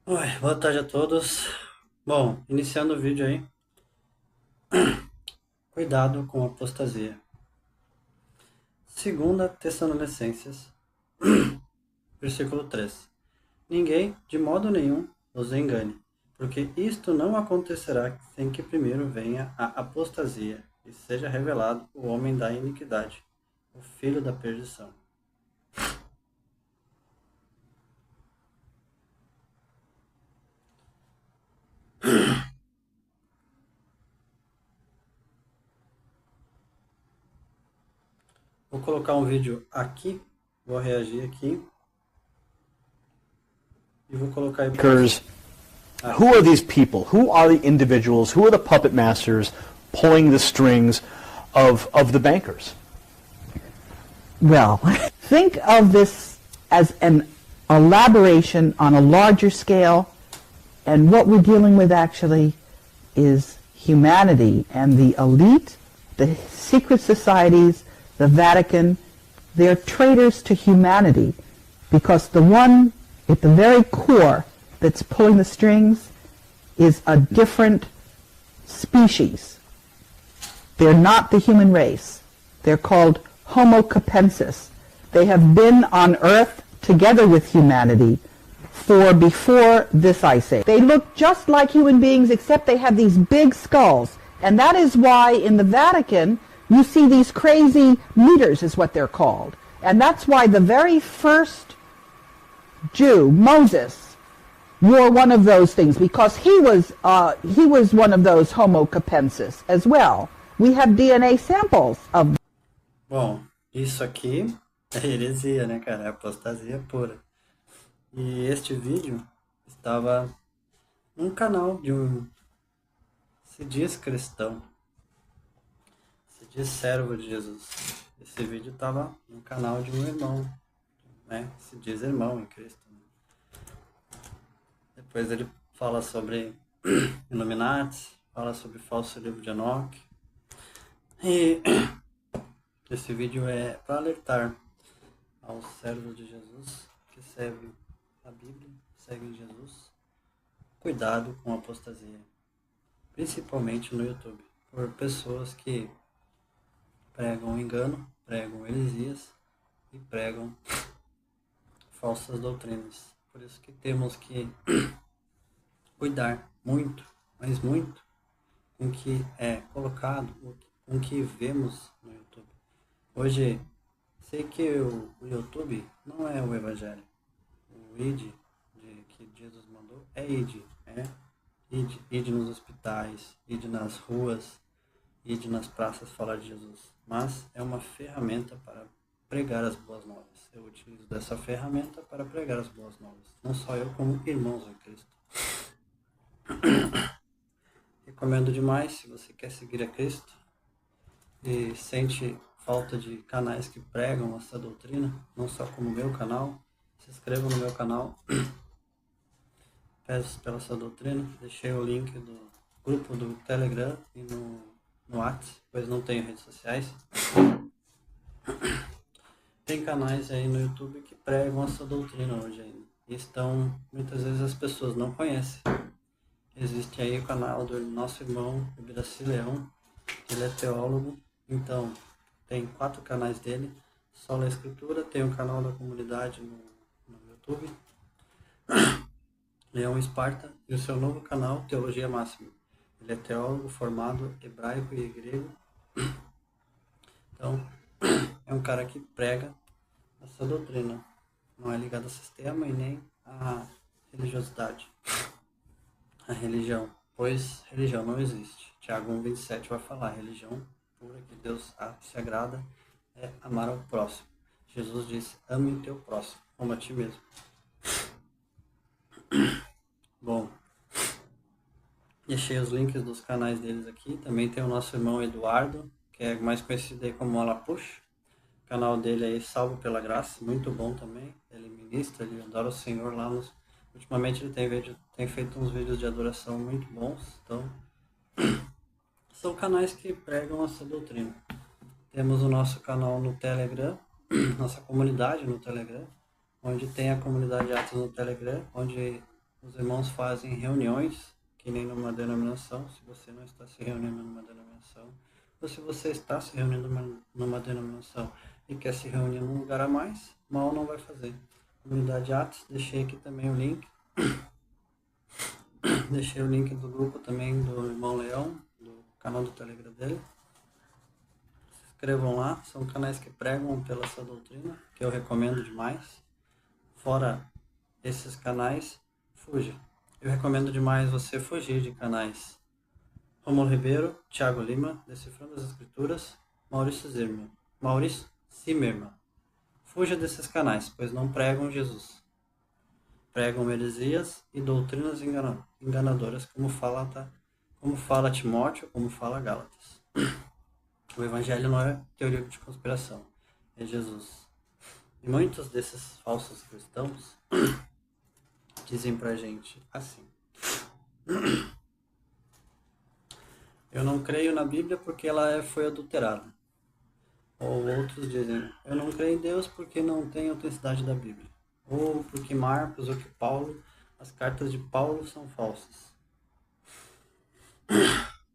Oi, boa tarde a todos. Bom, iniciando o vídeo aí, cuidado com a apostasia. Segunda Tessalonicenses, versículo 3. Ninguém, de modo nenhum, os engane, porque isto não acontecerá sem que primeiro venha a apostasia e seja revelado o homem da iniquidade, o filho da perdição. Vou colocar um vídeo aqui, vou reagir aqui e vou colocar aí para vocês. Who are these people? Who are the individuals? Who are the puppet masters pulling the strings of the bankers? Well, think of this as an elaboration on a larger scale, and what we're dealing with actually is humanity and the elite, the secret societies, the Vatican. They're traitors to humanity because the one at the very core that's pulling the strings is a different species. They're not the human race. They're called Homo capensis. They have been on Earth together with humanity for before this ice age. They look just like human beings except they have these big skulls. And that is why in the Vatican you see these crazy meters is what they're called. And that's why the very first Jew, Moses, wore one of those things because he was one of those Homo capensis as well. We have DNA samples of. Bom, isso aqui é heresia, né, cara? É apostasia pura. E este vídeo estava num canal de um se diz cristão, se diz servo de Jesus. Esse vídeo estava no canal de um irmão, né? Se diz irmão em Cristo. Né? Depois ele fala sobre Illuminati, fala sobre o falso livro de Enoch. E esse vídeo é para alertar aos servos de Jesus que servem a Bíblia, seguem Jesus. Cuidado com a apostasia, principalmente no YouTube, por pessoas que pregam engano, pregam heresias e pregam falsas doutrinas. Por isso que temos que cuidar muito, mas muito, com o que é colocado, com o que vemos no YouTube. Hoje, sei que o YouTube não é o Evangelho. O ID que Jesus mandou é ID, né? Ide nos hospitais, ide nas ruas, ide nas praças falar de Jesus. Mas é uma ferramenta para pregar as boas novas. Eu utilizo dessa ferramenta para pregar as boas novas. Não só eu, como irmãos em Cristo. Recomendo demais, se você quer seguir a Cristo e sente falta de canais que pregam essa doutrina, não só como o meu canal, se inscreva no meu canal. Peço pela sua doutrina. Deixei o link do grupo do Telegram e no WhatsApp, pois não tenho redes sociais. Tem canais aí no YouTube que pregam essa doutrina hoje ainda. E muitas vezes as pessoas não conhecem. Existe aí o canal do nosso irmão Ibiraci Leão, ele é teólogo, então tem 4 canais dele, Sola Escritura, tem o canal da comunidade no YouTube, Leão Esparta, e o seu novo canal, Teologia Máxima. Ele é teólogo formado hebraico e grego. Então, é um cara que prega essa doutrina. Não é ligado ao sistema e nem à religiosidade. A religião, pois religião não existe. Tiago 1,27 vai falar, religião pura que Deus se agrada é amar ao próximo. Jesus disse, ame o teu próximo, como a ti mesmo. Bom, deixei os links dos canais deles aqui. Também tem o nosso irmão Eduardo, que é mais conhecido aí como Alapush. O canal dele aí, Salvo pela Graça, muito bom também. Ele ministra, ele adora o Senhor lá nos... Ultimamente ele tem feito uns vídeos de adoração muito bons. Então, são canais que pregam essa doutrina. Temos o nosso canal no Telegram, nossa comunidade no Telegram, onde tem a comunidade Atos no Telegram, onde os irmãos fazem reuniões, que nem numa denominação, se você não está se reunindo numa denominação, ou se você está se reunindo numa denominação e quer se reunir num lugar a mais, mal não vai fazer. Comunidade Atos, deixei aqui também o link. Deixei o link do grupo também do Irmão Leão, do canal do Telegram dele. Se inscrevam lá, são canais que pregam pela essa doutrina, que eu recomendo demais. Fora esses canais, fuja. Eu recomendo demais você fugir de canais Romulo Ribeiro, Thiago Lima, Decifrando as Escrituras, Maurício Zimmermann. Fuja desses canais, pois não pregam Jesus. Pregam heresias e doutrinas enganadoras, como fala Timóteo, como fala Gálatas. O Evangelho não é teoria de conspiração, é Jesus. E muitos desses falsos cristãos dizem pra gente assim: eu não creio na Bíblia porque ela foi adulterada. Ou outros dizem: eu não creio em Deus porque não tem autenticidade da Bíblia. Ou porque Marcos ou que Paulo, as cartas de Paulo são falsas.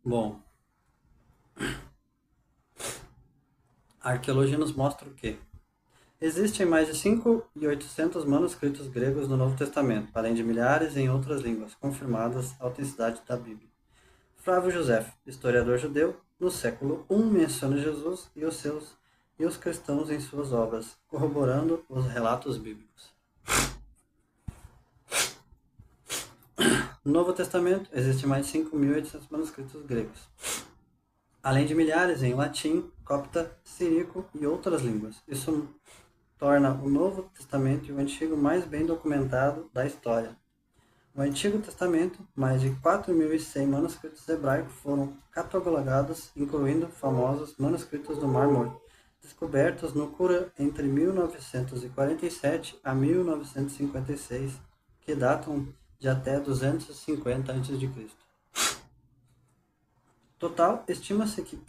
Bom, a arqueologia nos mostra o quê? Existem mais de 5.800 manuscritos gregos no Novo Testamento, além de milhares em outras línguas, confirmadas a autenticidade da Bíblia. Flávio Josefo, historiador judeu, no século I menciona Jesus e os cristãos em suas obras, corroborando os relatos bíblicos. No Novo Testamento, existem mais de 5.800 manuscritos gregos, além de milhares em latim, copta, síriaco e outras línguas. Isso torna o Novo Testamento e o Antigo mais bem documentado da história. No Antigo Testamento, mais de 4.100 manuscritos hebraicos foram catalogados, incluindo famosos manuscritos do Mar Morto, descobertos no Qurã entre 1947 a 1956, que datam de até 250 a.C. Total, estima-se que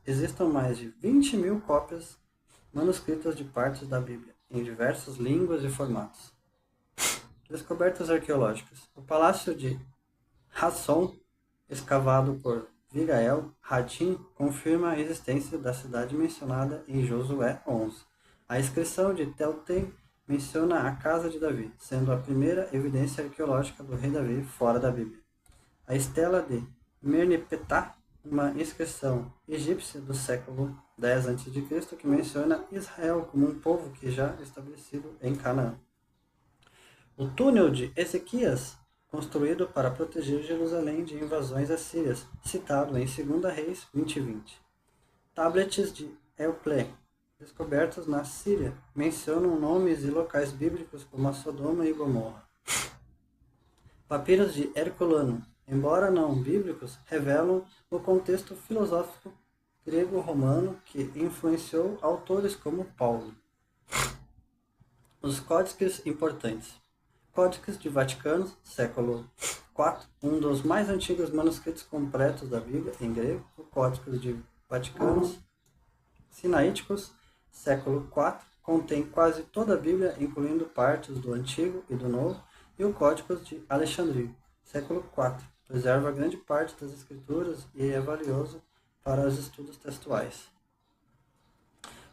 existam mais de 20.000 cópias manuscritas de partes da Bíblia, em diversas línguas e formatos. Descobertas arqueológicas. O Palácio de Hasson, escavado por Vigael Hatim, confirma a existência da cidade mencionada em Josué 11. A inscrição de Teltem menciona a casa de Davi, sendo a primeira evidência arqueológica do rei Davi fora da Bíblia. A estela de Merneptah, uma inscrição egípcia do século X a.C., que menciona Israel como um povo que já estabelecido em Canaã. O túnel de Ezequias, construído para proteger Jerusalém de invasões assírias, citado em 2 Reis 20:20. Tablets de Euclé, descobertos na Síria, mencionam nomes e locais bíblicos como a Sodoma e Gomorra. Papiros de Herculano, embora não bíblicos, revelam o contexto filosófico grego-romano que influenciou autores como Paulo. Os códices importantes. Códices de Vaticano, século IV, um dos mais antigos manuscritos completos da Bíblia em grego. O Códice de Vaticano Sinaíticos, século IV, contém quase toda a Bíblia, incluindo partes do Antigo e do Novo. E o Códice de Alexandria, século IV, preserva grande parte das Escrituras e é valioso para os estudos textuais.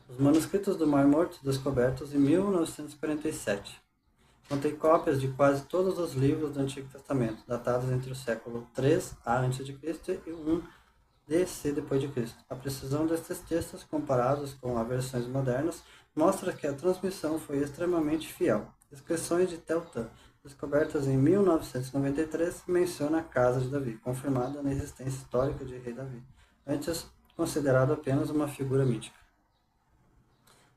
Os manuscritos do Mar Morto, descobertos em 1947. Contém cópias de quase todos os livros do Antigo Testamento, datados entre o século III a.C. e 1 DC depois de Cristo. A precisão destes textos, comparados com as versões modernas, mostra que a transmissão foi extremamente fiel. Inscrições de Teltã, descobertas em 1993, menciona a casa de Davi, confirmada na existência histórica de rei Davi, antes considerado apenas uma figura mítica.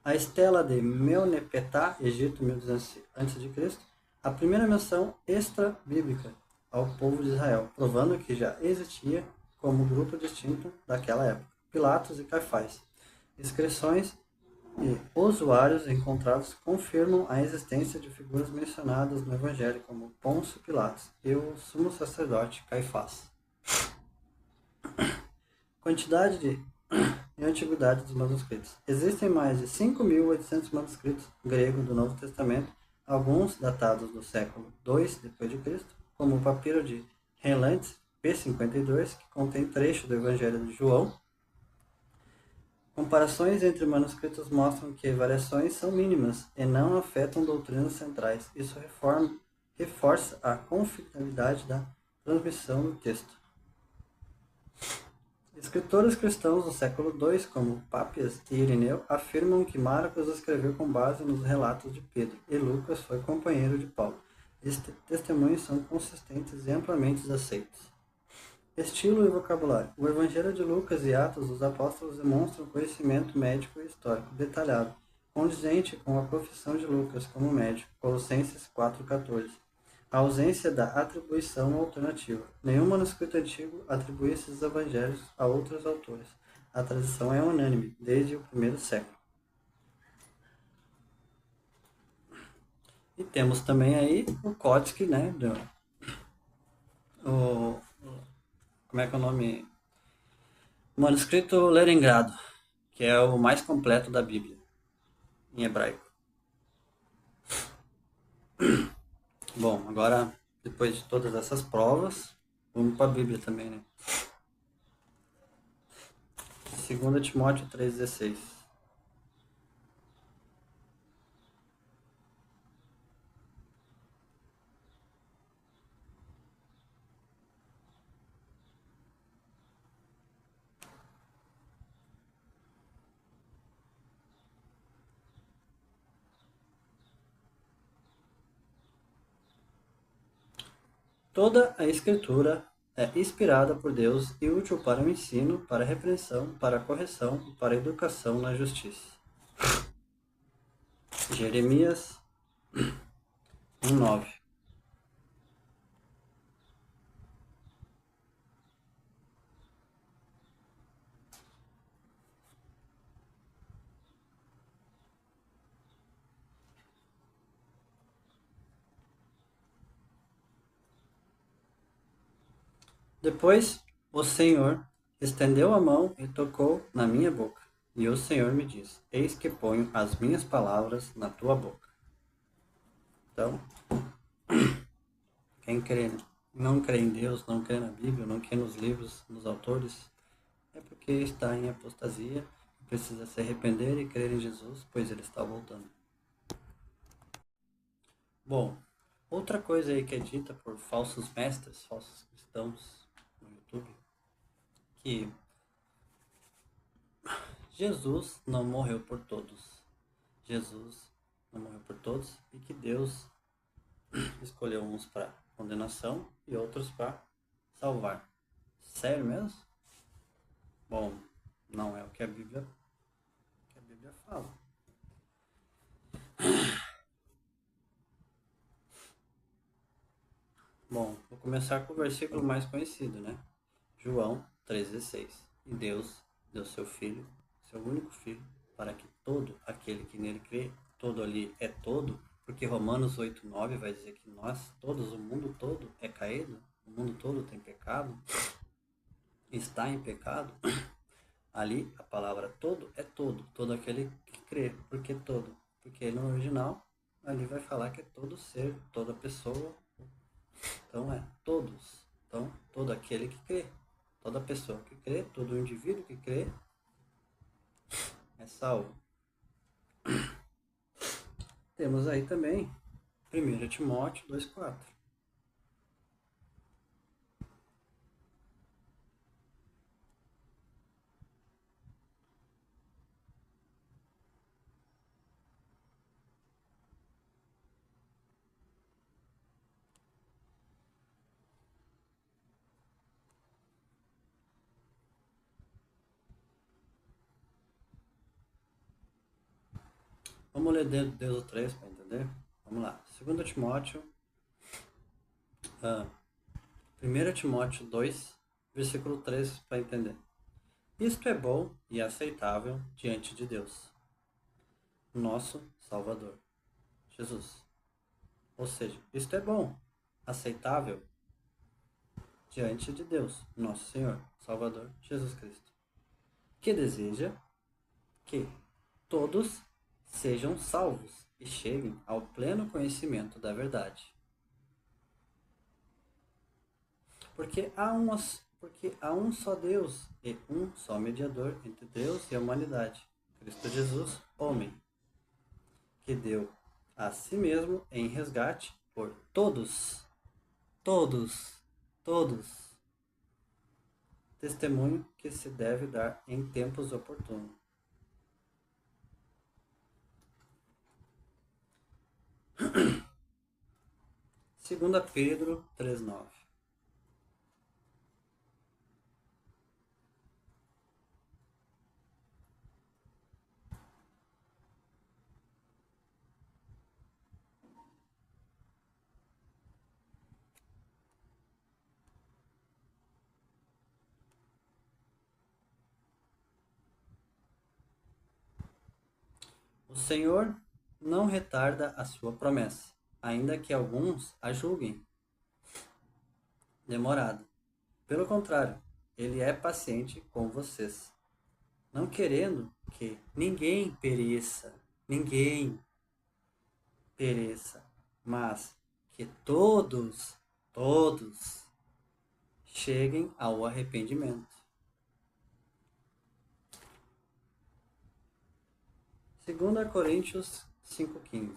A estela de Merneptah, Egito, 1200 a.C., a primeira menção extra-bíblica ao povo de Israel, provando que já existia como grupo distinto daquela época. Pilatos e Caifás. Inscrições e usuários encontrados confirmam a existência de figuras mencionadas no Evangelho, como Pôncio Pilatos e o sumo sacerdote Caifás. Quantidade e antiguidade dos manuscritos. Existem mais de 5.800 manuscritos gregos do Novo Testamento, alguns datados do século II depois de Cristo como o papiro de Relent P52, que contém trecho do Evangelho de João. Comparações entre manuscritos mostram que variações são mínimas e não afetam doutrinas centrais. Isso reforça a confiabilidade da transmissão do texto. Escritores cristãos do século II, como Pápias e Irineu, afirmam que Marcos escreveu com base nos relatos de Pedro e Lucas foi companheiro de Paulo. Estes testemunhos são consistentes e amplamente aceitos. Estilo e vocabulário. O Evangelho de Lucas e Atos dos Apóstolos demonstram conhecimento médico e histórico detalhado, condizente com a profissão de Lucas como médico. Colossenses 4,14. A ausência da atribuição alternativa. Nenhum manuscrito antigo atribui esses evangelhos a outros autores. A tradição é unânime, desde o primeiro século. E temos também aí o Kotsky, né? Como é que é o nome? Manuscrito Leningrado, que é o mais completo da Bíblia, em hebraico. Bom, agora, depois de todas essas provas, vamos para a Bíblia também, né? 2 Timóteo 3,16. Toda a Escritura é inspirada por Deus e útil para o ensino, para a repreensão, para a correção e para a educação na justiça. Jeremias 1,9. Depois o Senhor estendeu a mão e tocou na minha boca. E o Senhor me disse: Eis que ponho as minhas palavras na tua boca. Então, quem crê, não crê em Deus, não crê na Bíblia, não crê nos livros, nos autores, é porque está em apostasia, precisa se arrepender e crer em Jesus, pois ele está voltando. Bom, outra coisa aí que é dita por falsos mestres, falsos cristãos no YouTube, que Jesus não morreu por todos. Jesus não morreu por todos e que Deus escolheu uns para condenação e outros para salvar. Sério mesmo? Bom, não é o que a Bíblia fala. Bom, vou começar com o versículo mais conhecido, né? João 3,16. E Deus deu seu Filho, seu único Filho, para que todo aquele que nele crê, todo ali é todo, porque Romanos 8,9 vai dizer que nós, todos, o mundo todo é caído, o mundo todo tem pecado, está em pecado. Ali a palavra todo é todo aquele que crê, porque todo, porque no original ali vai falar que é todo ser, toda pessoa, então é todos, então todo aquele que crê, toda pessoa que crê, todo indivíduo que crê é salvo. Temos aí também 1 Timóteo 2,4. Vamos ler desde o 3 para entender? Vamos lá. 2 Timóteo, 1 Timóteo 2, versículo 3 para entender. Isto é bom e aceitável diante de Deus, nosso Salvador, Jesus. Ou seja, isto é bom, aceitável diante de Deus, nosso Senhor, Salvador, Jesus Cristo, que deseja que todos sejam salvos e cheguem ao pleno conhecimento da verdade. Porque há um só Deus e um só mediador entre Deus e a humanidade, Cristo Jesus, homem, que deu a si mesmo em resgate por todos, todos, todos. Testemunho que se deve dar em tempos oportunos. Segunda Pedro 3:9. O Senhor não retarda a sua promessa, ainda que alguns a julguem demorada. Pelo contrário, ele é paciente com vocês, não querendo que ninguém pereça, mas que todos cheguem ao arrependimento. 2 Coríntios 5:15.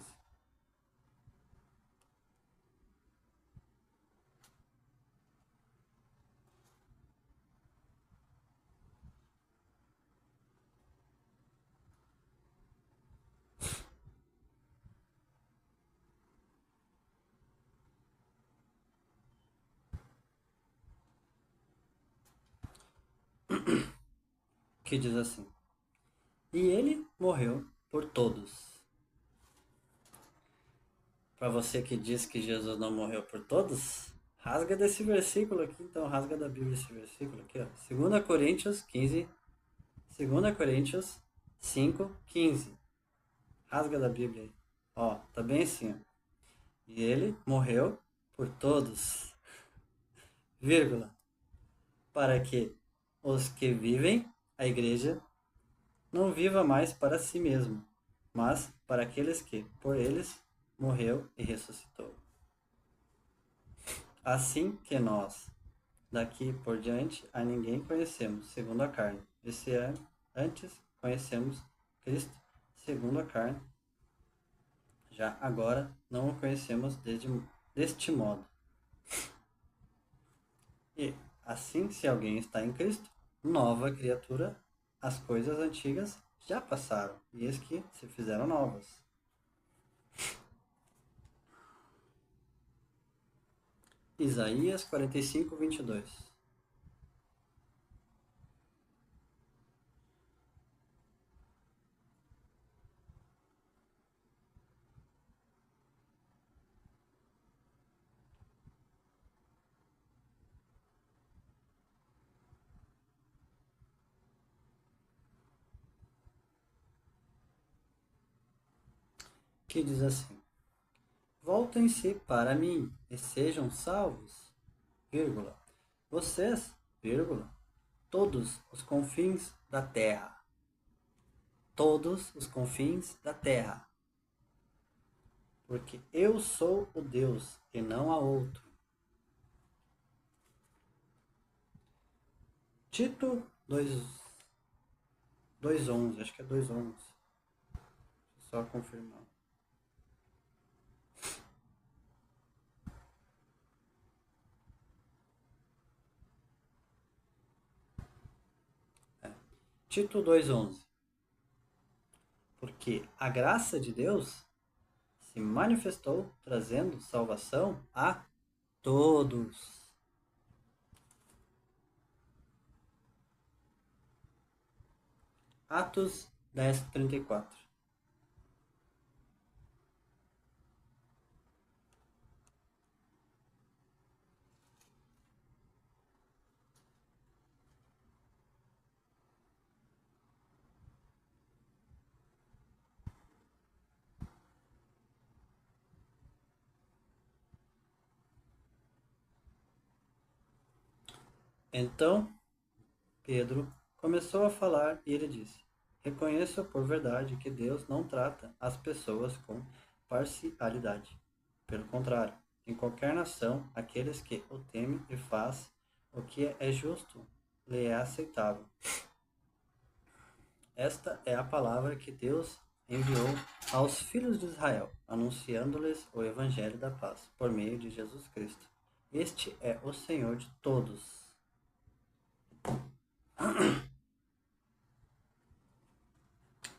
Que diz assim: E ele morreu por todos. Para você que diz que Jesus não morreu por todos, rasga desse versículo aqui, então rasga da Bíblia esse versículo aqui, ó. 2 Coríntios 15, 2 Coríntios 5:15. Rasga da Bíblia aí. Ó, tá bem assim, ó. E ele morreu por todos, vírgula, para que os que vivem a igreja não viva mais para si mesmo, mas para aqueles que, por eles, morreu e ressuscitou. Assim que nós, daqui por diante, a ninguém conhecemos segundo a carne. Esse ano, antes conhecemos Cristo segundo a carne. Já agora não o conhecemos deste modo. E assim, se alguém está em Cristo, nova criatura, as coisas antigas já passaram, e eis que se fizeram novas. Isaías 45:22. Que diz assim: Voltem-se para mim e sejam salvos, vírgula, vocês, vírgula, todos os confins da terra. Todos os confins da terra. Porque eu sou o Deus e não há outro. Tito 2:11, acho que é 2:11. Só confirmar. Tito 2:11. Porque a graça de Deus se manifestou trazendo salvação a todos. Atos 10:34. Então Pedro começou a falar e ele disse: Reconheço por verdade que Deus não trata as pessoas com parcialidade. Pelo contrário, em qualquer nação, aqueles que o temem e faz o que é justo, lhe é aceitável. Esta é a palavra que Deus enviou aos filhos de Israel, anunciando-lhes o evangelho da paz, por meio de Jesus Cristo. Este é o Senhor de todos.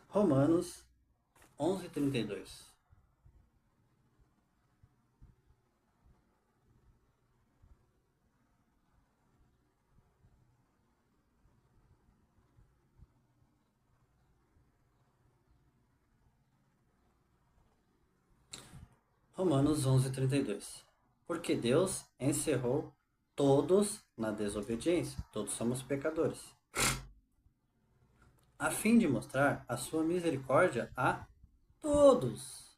Romanos 11:32. Romanos 11:32. Porque Deus encerrou todos na desobediência. Todos somos pecadores. A fim de mostrar a sua misericórdia a todos.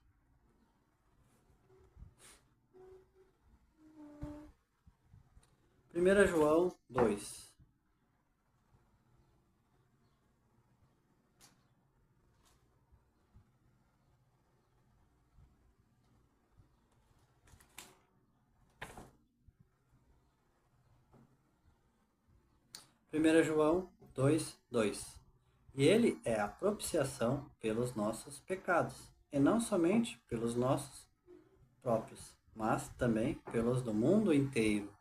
Primeira João 2. Primeira João 2:2. E ele é a propiciação pelos nossos pecados, e não somente pelos nossos próprios, mas também pelos do mundo inteiro.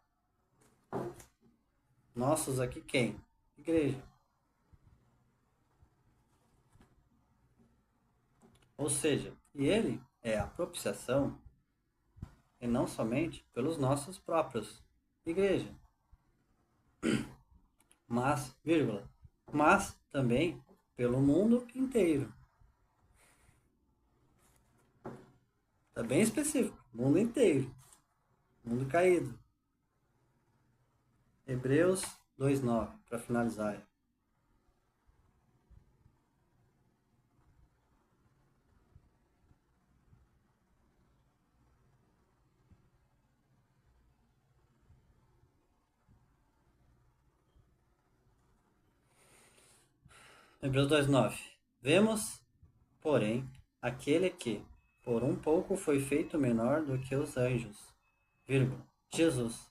Nossos aqui quem? Igreja. Ou seja, e ele é a propiciação, e não somente pelos nossos próprios. Igreja. Mas, vírgula, mas também pelo mundo inteiro. Tá bem específico. Mundo inteiro. Mundo caído. Hebreus 2:9, para finalizar. Hebreus 2:9. Vemos, porém, aquele que, por um pouco, foi feito menor do que os anjos, vírgula, Jesus,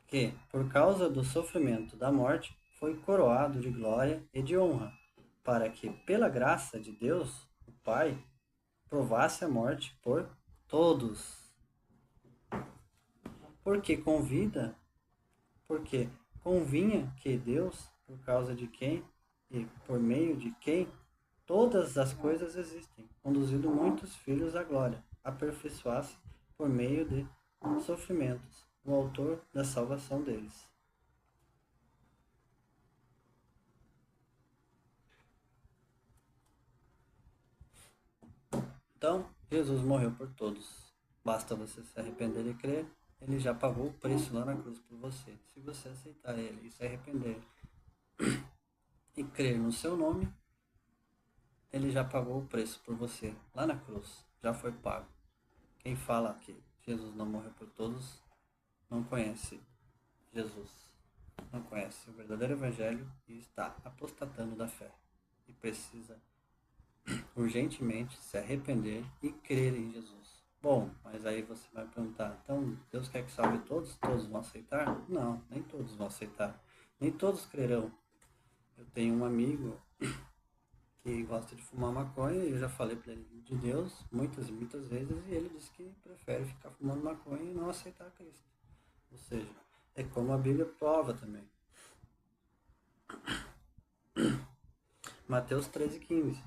que, por causa do sofrimento da morte, foi coroado de glória e de honra, para que, pela graça de Deus, o Pai, provasse a morte por todos. Porque convinha que Deus, por causa de quem e por meio de quem todas as coisas existem, conduzindo muitos filhos à glória, aperfeiçoasse por meio de sofrimentos o autor da salvação deles. Então, Jesus morreu por todos. Basta você se arrepender e crer. Ele já pagou o preço lá na cruz por você. Se você aceitar ele e se arrepender e crer no seu nome, ele já pagou o preço por você lá na cruz. Já foi pago. Quem fala que Jesus não morreu por todos não conhece Jesus. Não conhece o verdadeiro evangelho e está apostatando da fé. E precisa urgentemente se arrepender e crer em Jesus. Bom, mas aí você vai perguntar, então Deus quer que salve todos? Todos vão aceitar? Não, nem todos vão aceitar. Nem todos crerão. Eu tenho um amigo que gosta de fumar maconha e eu já falei para ele de Deus muitas e muitas vezes e ele disse que prefere ficar fumando maconha e não aceitar Cristo. Ou seja, é como a Bíblia prova também. Mateus 13:15.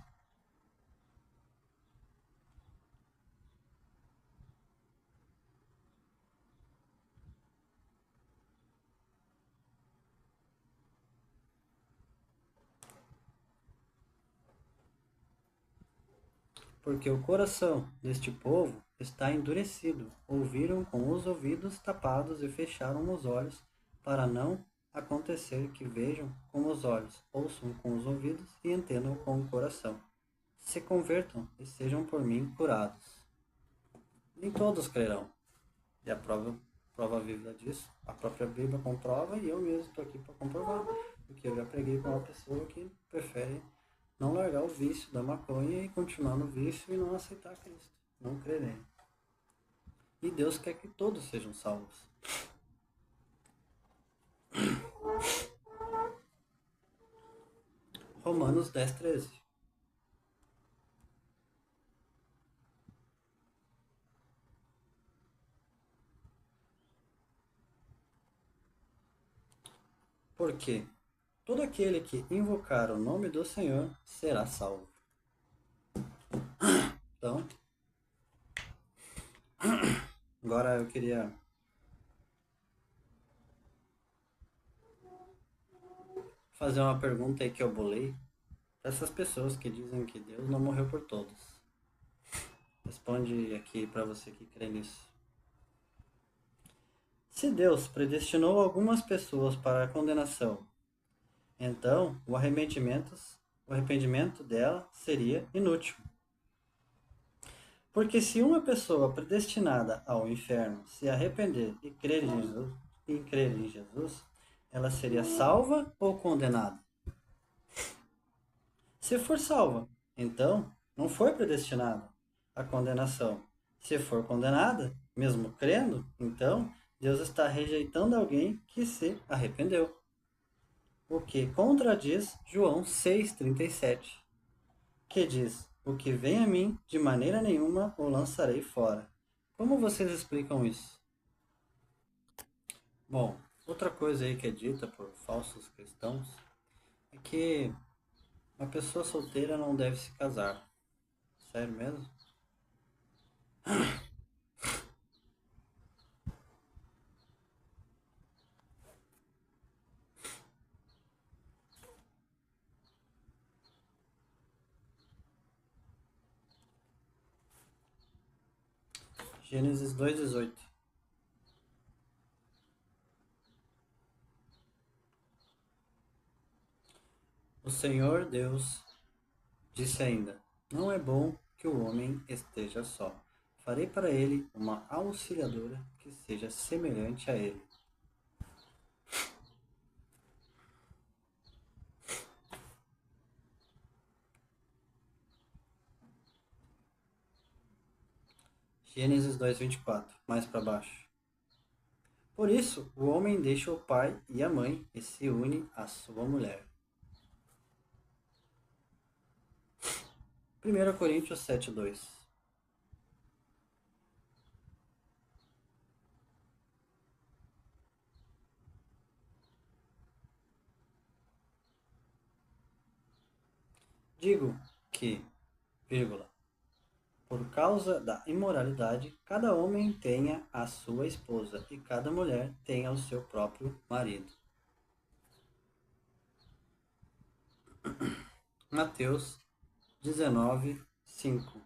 Porque o coração deste povo está endurecido. Ouviram com os ouvidos tapados e fecharam os olhos, para não acontecer que vejam com os olhos, ouçam com os ouvidos e entendam com o coração. Se convertam e sejam por mim curados. Nem todos crerão. E a prova viva disso, a própria Bíblia comprova e eu mesmo estou aqui para comprovar. Porque eu já preguei com uma pessoa que prefere não largar o vício da maconha e continuar no vício e não aceitar Cristo. Não crer nele. e Deus quer que todos sejam salvos. Romanos 10:13. Porque todo aquele que invocar o nome do Senhor será salvo. Então, agora eu queria fazer uma pergunta aí que eu bolei para essas pessoas que dizem que Deus não morreu por todos. Responde aqui para você que crê nisso. Se Deus predestinou algumas pessoas para a condenação, então o arrependimento dela seria inútil. Porque se uma pessoa predestinada ao inferno se arrepender e crer em Jesus, ela seria salva ou condenada? Se for salva, então não foi predestinada à condenação. Se for condenada, mesmo crendo, então Deus está rejeitando alguém que se arrependeu. O que contradiz João 6,37, que diz: o que vem a mim, de maneira nenhuma o lançarei fora. Como vocês explicam isso? Bom, outra coisa aí que é dita por falsos cristãos é que uma pessoa solteira não deve se casar. Sério mesmo? Gênesis 2,18. O Senhor Deus disse ainda: não é bom que o homem esteja só. Farei para ele uma auxiliadora que seja semelhante a ele. Gênesis 2,24, mais para baixo. Por isso, o homem deixa o pai e a mãe e se une à sua mulher. 1 Coríntios 7,2. Digo que, vírgula, por causa da imoralidade, cada homem tenha a sua esposa e cada mulher tenha o seu próprio marido. Mateus 19:5.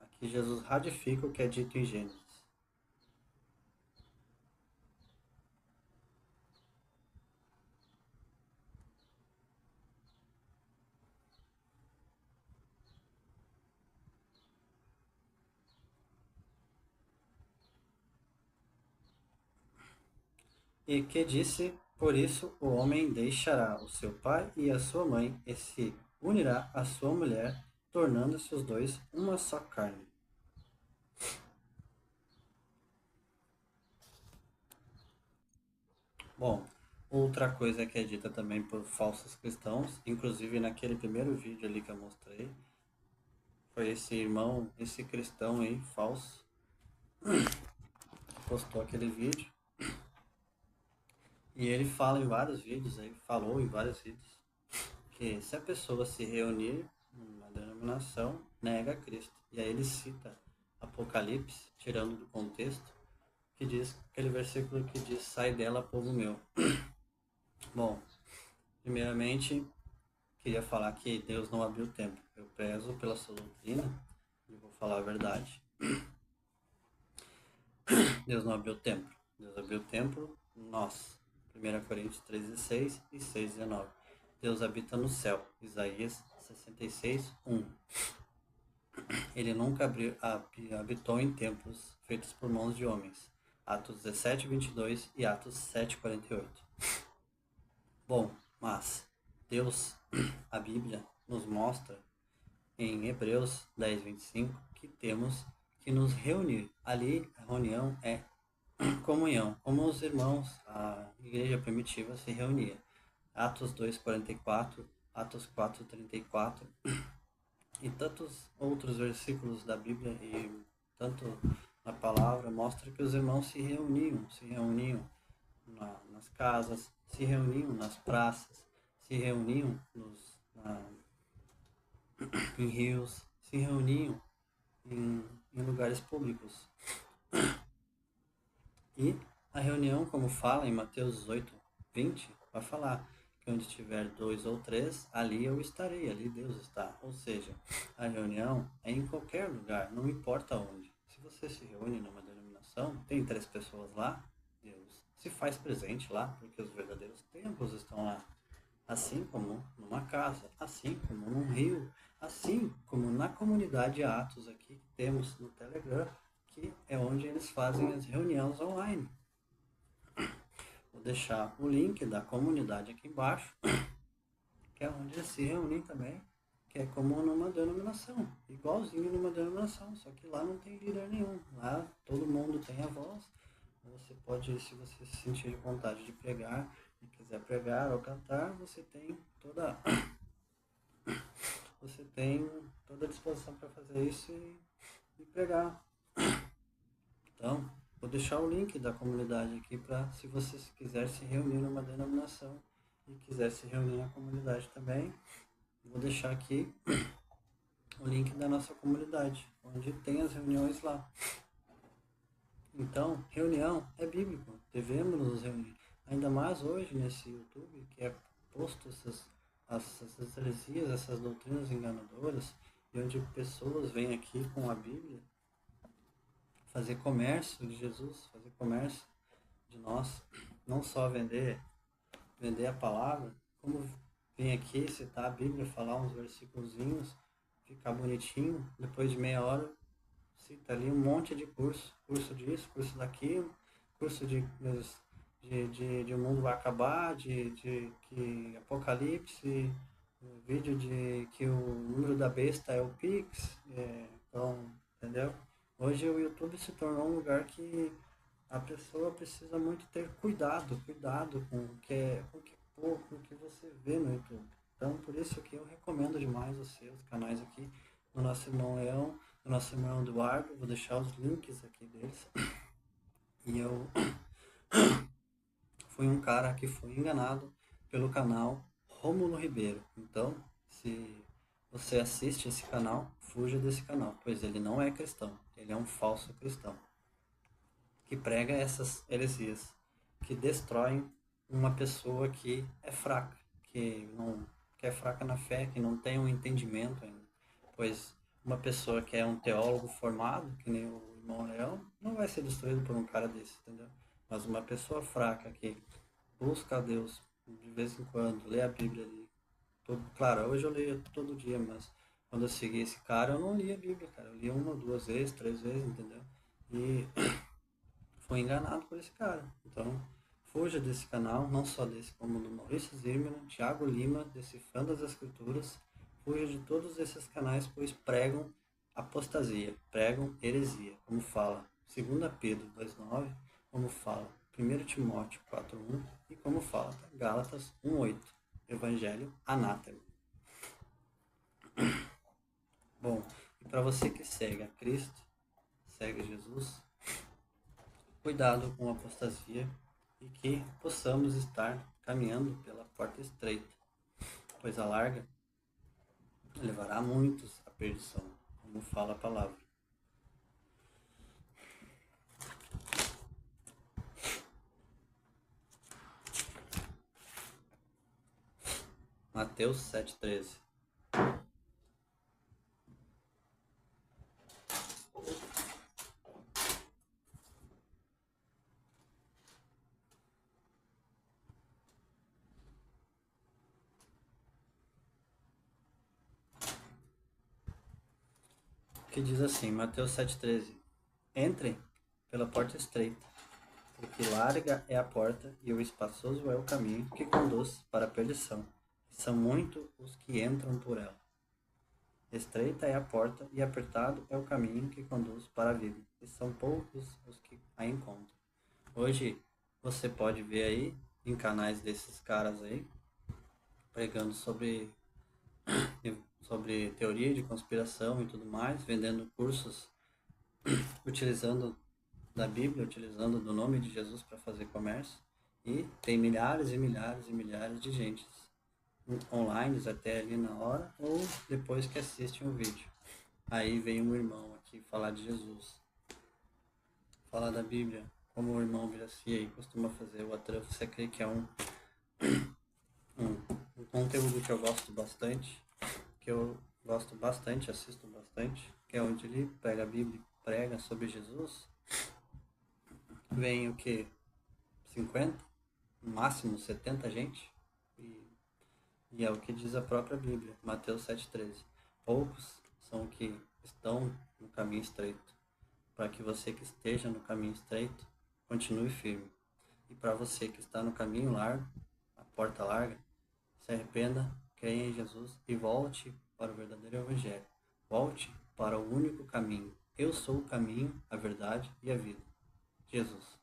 Aqui Jesus ratifica o que é dito em Gênesis. E que disse: por isso o homem deixará o seu pai e a sua mãe e se unirá à sua mulher, tornando-se os dois uma só carne. Bom, outra coisa que é dita também por falsos cristãos, inclusive naquele primeiro vídeo ali que eu mostrei, foi esse irmão, esse cristão aí, falso, postou aquele vídeo. E ele fala em vários vídeos, aí falou em vários vídeos, que se a pessoa se reunir numa denominação, nega Cristo. E aí ele cita Apocalipse, tirando do contexto, que diz, aquele versículo que diz: sai dela, povo meu. Bom, primeiramente, queria falar que Deus não abriu o templo. Eu prezo pela sua doutrina e vou falar a verdade. Deus não abriu o templo. Deus abriu o templo, nós. 1 Coríntios 13:6 e 6:19. Deus habita no céu. Isaías 66:1. Ele nunca habitou em templos feitos por mãos de homens. Atos 17:22 e Atos 7:48. Bom, mas Deus, a Bíblia, nos mostra em Hebreus 10:25 que temos que nos reunir. Ali, a reunião é comunhão, como os irmãos, a igreja primitiva se reunia. Atos 2:44, Atos 4:34 e tantos outros versículos da Bíblia e tanto na palavra mostra que os irmãos se reuniam nas casas, se reuniam nas praças, se reuniam em rios, se reuniam em lugares públicos. E a reunião, como fala em Mateus 18:20, vai falar que onde tiver 2 ou 3, ali eu estarei, ali Deus está. Ou seja, a reunião é em qualquer lugar, não importa onde. Se você se reúne numa denominação, tem 3 pessoas lá, Deus se faz presente lá, porque os verdadeiros templos estão lá. Assim como numa casa, assim como num rio, assim como na comunidade Atos aqui que temos no Telegram, que é onde eles fazem as reuniões online. Vou deixar o link da comunidade aqui embaixo, que é onde eles se reúnem também, que é como numa denominação, igualzinho numa denominação, só que lá não tem líder nenhum, lá todo mundo tem a voz. Você pode, se você se sentir vontade de pregar e quiser pregar ou cantar, você tem toda a disposição para fazer isso e pregar. Então, vou deixar o link da comunidade aqui para, se você quiser se reunir numa denominação e quiser se reunir na comunidade também, vou deixar aqui o link da nossa comunidade, onde tem as reuniões lá. Então, reunião é bíblico, devemos nos reunir. Ainda mais hoje nesse YouTube, que é posto essas heresias, essas doutrinas enganadoras, e onde pessoas vêm aqui com a Bíblia fazer comércio de Jesus, fazer comércio de nós, não só vender a palavra, como vem aqui citar a Bíblia, falar uns versículozinhos, ficar bonitinho, depois de meia hora cita ali um monte de curso disso, curso daquilo, curso de o mundo vai acabar, de que Apocalipse, vídeo de que o número da besta é o Pix, então, entendeu? Hoje o YouTube se tornou um lugar que a pessoa precisa muito ter cuidado com o que você vê no YouTube. Então, por isso que eu recomendo demais os canais aqui do nosso irmão Leão, do nosso irmão Eduardo, vou deixar os links aqui deles. E eu fui um cara que foi enganado pelo canal Rômulo Ribeiro. Então, se você assiste esse canal, fuja desse canal, pois ele não é cristão, ele é um falso cristão, que prega essas heresias, que destroem uma pessoa que é fraca, que é fraca na fé, que não tem um entendimento ainda. Pois uma pessoa que é um teólogo formado, que nem o irmão Leão, não vai ser destruído por um cara desse, entendeu? Mas uma pessoa fraca que busca a Deus de vez em quando, lê a Bíblia ali. Claro, hoje eu leio todo dia, mas quando eu segui esse cara, eu não li a Bíblia, cara. Eu li 1, 2 vezes, 3 vezes, entendeu? E foi enganado por esse cara. Então, fuja desse canal, não só desse, como do Maurício Zimmermann, Thiago Lima, Decifrando as Escrituras. Fuja de todos esses canais, pois pregam apostasia, pregam heresia, como fala 2 Pedro 2,9, como fala 1 Timóteo 4,1 e como fala Gálatas 1,8, Evangelho anátema. Bom, e para você que segue a Cristo, segue Jesus, cuidado com a apostasia e que possamos estar caminhando pela porta estreita, pois a larga levará muitos à perdição, como fala a palavra. Mateus 7,13. Que diz assim, Mateus 7,13: Entrem pela porta estreita, porque larga é a porta e o espaçoso é o caminho que conduz para a perdição, e são muitos os que entram por ela. Estreita é a porta e apertado é o caminho que conduz para a vida, e são poucos os que a encontram. Hoje você pode ver aí em canais desses caras aí pregando sobre teoria de conspiração e tudo mais, vendendo cursos utilizando da Bíblia, utilizando do nome de Jesus para fazer comércio, e tem milhares e milhares e milhares de gente online até ali na hora ou depois que assistem o vídeo. Aí vem um irmão aqui falar de Jesus, falar da Bíblia, como o irmão Viraci aí costuma fazer. O Atrão, você crê que é um conteúdo que eu gosto bastante, assisto bastante, que é onde ele pega a Bíblia e prega sobre Jesus. Vem o que? 50? No máximo 70 gente? E é o que diz a própria Bíblia, Mateus 7,13. Poucos são os que estão no caminho estreito, para que você que esteja no caminho estreito continue firme. E para você que está no caminho largo, a porta larga, se arrependa, creia em Jesus e volte para o verdadeiro Evangelho. Volte para o único caminho. Eu sou o caminho, a verdade e a vida. Jesus.